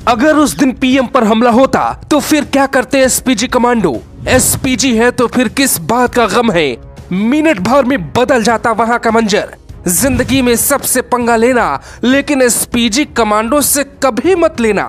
अगर उस दिन पीएम पर हमला होता तो फिर क्या करते एसपीजी कमांडो? एसपीजी है तो फिर किस बात का गम है? मिनट भर में बदल जाता वहां का मंजर। जिंदगी में सबसे पंगा लेना, लेकिन एसपीजी कमांडो से कभी मत लेना।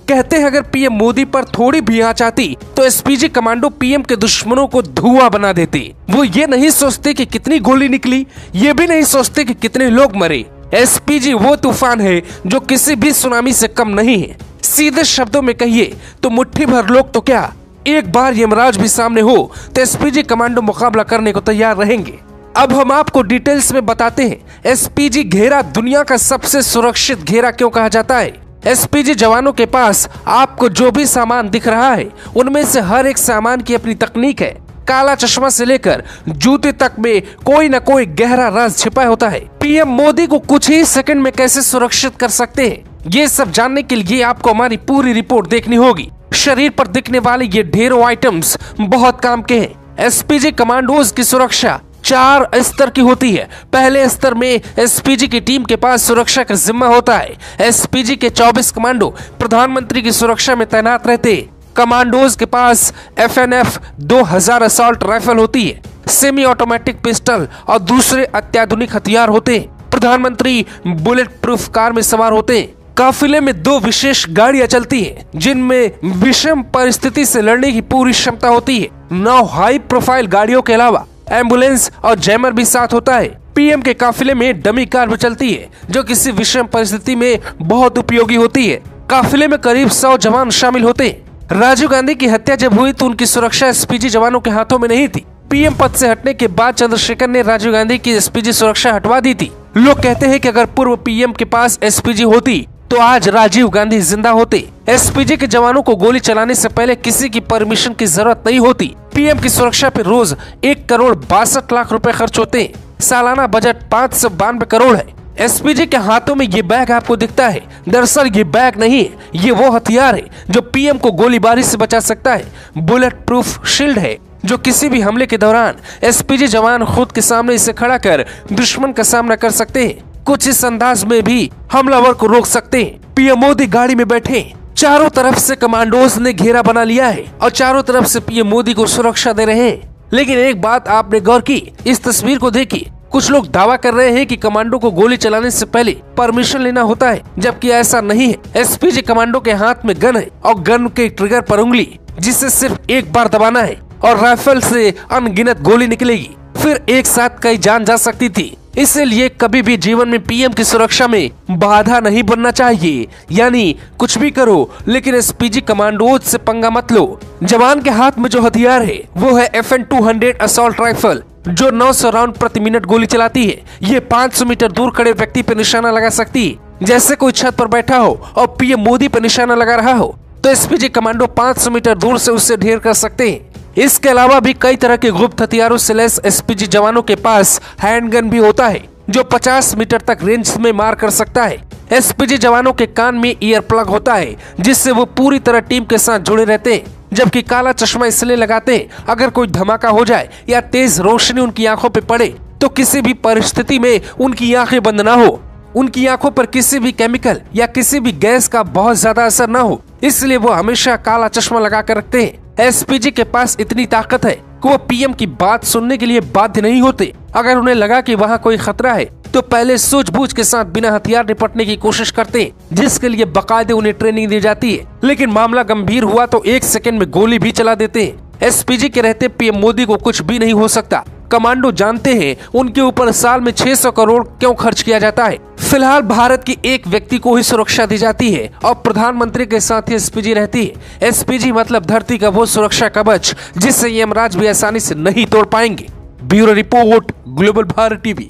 कहते हैं अगर पीएम मोदी पर थोड़ी भी आंच आती तो एसपीजी कमांडो पीएम के दुश्मनों को धुआं बना देते। वो ये नहीं सोचते कि कितनी गोली निकली, ये भी नहीं सोचते कि कितने लोग मरे। एसपीजी वो तूफान है जो किसी भी सुनामी से कम नहीं है। सीधे शब्दों में कहिए तो मुट्ठी भर लोग तो क्या, एक बार यमराज भी सामने हो तो एसपीजी कमांडो मुकाबला करने को तैयार रहेंगे। अब हम आपको डिटेल्स में बताते हैं एसपीजी घेरा दुनिया का सबसे सुरक्षित घेरा क्यों कहा जाता है। एसपीजी जवानों के पास आपको जो भी सामान दिख रहा है उनमें से हर एक सामान की अपनी तकनीक है। काला चश्मा से लेकर जूते तक में कोई न कोई गहरा राज छिपा होता है। पीएम मोदी को कुछ ही सेकंड में कैसे सुरक्षित कर सकते हैं, ये सब जानने के लिए आपको हमारी पूरी रिपोर्ट देखनी होगी। शरीर पर दिखने वाले ये ढेरों आइटम्स बहुत काम के हैं। एसपीजी कमांडोज की सुरक्षा 4 स्तर की होती है। पहले स्तर में एसपीजी की टीम के पास सुरक्षा का जिम्मा होता है। एसपीजी के 24 कमांडो प्रधानमंत्री की सुरक्षा में तैनात रहते हैं। कमांडोज के पास FNF 2000 असॉल्ट राइफल होती है, सेमी ऑटोमेटिक पिस्टल और दूसरे अत्याधुनिक हथियार होते हैं। प्रधानमंत्री बुलेट प्रूफ कार में सवार होते हैं। काफिले में 2 विशेष गाड़ियां चलती हैं जिनमें विषम परिस्थिति से लड़ने की पूरी क्षमता होती है। 9 हाई प्रोफाइल गाड़ियों के अलावा एम्बुलेंस और जैमर भी साथ होता है। पीएम के काफिले में डमी कार भी चलती है जो किसी विषम परिस्थिति में बहुत उपयोगी होती है। काफिले में करीब 100 जवान शामिल होते हैं। राजीव गांधी की हत्या जब हुई तो उनकी सुरक्षा एसपीजी जवानों के हाथों में नहीं थी। पीएम पद से हटने के बाद चंद्रशेखर ने राजीव गांधी की एसपीजी सुरक्षा हटवा दी थी। लोग कहते हैं कि अगर पूर्व पीएम के पास एसपीजी होती तो आज राजीव गांधी जिंदा होते। एसपीजी के जवानों को गोली चलाने से पहले किसी की परमिशन की जरूरत नहीं होती। पीएम की सुरक्षा पे रोज 1 करोड़ 62 लाख रुपए खर्च होते हैं। सालाना बजट 592 करोड़ है। एसपीजी के हाथों में ये बैग आपको दिखता है, दरअसल ये बैग नहीं है, ये वो हथियार है जो पीएम को गोलीबारी से बचा सकता है। बुलेट प्रूफ शील्ड है जो किसी भी हमले के दौरान एसपीजी जवान खुद के सामने इसे खड़ा कर दुश्मन का सामना कर सकते हैं। कुछ इस अंदाज में भी हमलावर को रोक सकते हैं। पीएम मोदी गाड़ी में बैठे, चारों तरफ से कमांडोज ने घेरा बना लिया है और चारों तरफ से पीएम मोदी को सुरक्षा दे रहे हैं। लेकिन एक बात आपने गौर की, इस तस्वीर को देखिए, कुछ लोग दावा कर रहे हैं कि कमांडो को गोली चलाने से पहले परमिशन लेना होता है, जबकि ऐसा नहीं है। एसपीजी कमांडो के हाथ में गन है और गन के ट्रिगर पर उंगली, जिसे सिर्फ एक बार दबाना है और राइफल से अनगिनत गोली निकलेगी। फिर एक साथ कई जान जा सकती थी। इसलिए कभी भी जीवन में पीएम की सुरक्षा में बाधा नहीं बनना चाहिए। यानी कुछ भी करो लेकिन एसपीजी कमांडोज से पंगा मत लो। जवान के हाथ में जो हथियार है वो है FN-200 असॉल्ट राइफल जो 900 राउंड प्रति मिनट गोली चलाती है। ये 500 मीटर दूर खड़े व्यक्ति पर निशाना लगा सकती है। जैसे कोई छत पर बैठा हो और पीएम मोदी पर निशाना लगा रहा हो तो एसपीजी कमांडो 500 मीटर दूर से उससे ढेर कर सकते हैं। इसके अलावा भी कई तरह के गुप्त हथियारों से लैस एसपीजी जवानों के पास हैंडगन भी होता है जो 50 मीटर तक रेंज में मार कर सकता है। एसपीजी जवानों के कान में ईयर प्लग होता है जिससे वो पूरी तरह टीम के साथ जुड़े रहते हैं, जबकि काला चश्मा इसलिए लगाते हैं अगर कोई धमाका हो जाए या तेज रोशनी उनकी आंखों पे पड़े तो किसी भी परिस्थिति में उनकी आंखें बंद ना हो, उनकी आंखों पर किसी भी केमिकल या किसी भी गैस का बहुत ज्यादा असर ना हो, इसलिए वो हमेशा काला चश्मा लगा कर रखते हैं। एसपीजी के पास इतनी ताकत है कि वो पीएम की बात सुनने के लिए बाध्य नहीं होते। अगर उन्हें लगा कि वहाँ कोई खतरा है तो पहले सूझबूझ के साथ बिना हथियार निपटने की कोशिश करते हैं, जिसके लिए बाकायदे उन्हें ट्रेनिंग दी जाती है। लेकिन मामला गंभीर हुआ तो 1 सेकंड में गोली भी चला देते हैं। एसपीजी के रहते पीएम मोदी को कुछ भी नहीं हो सकता। कमांडो जानते हैं उनके ऊपर साल में 600 करोड़ क्यों खर्च किया जाता है। फिलहाल भारत की एक व्यक्ति को ही सुरक्षा दी जाती है और प्रधानमंत्री के साथ ही एसपीजी रहती है। एसपीजी मतलब धरती का वो सुरक्षा कवच जिससे यमराज भी आसानी से नहीं तोड़ पाएंगे। Bureau report, global Bharat TV.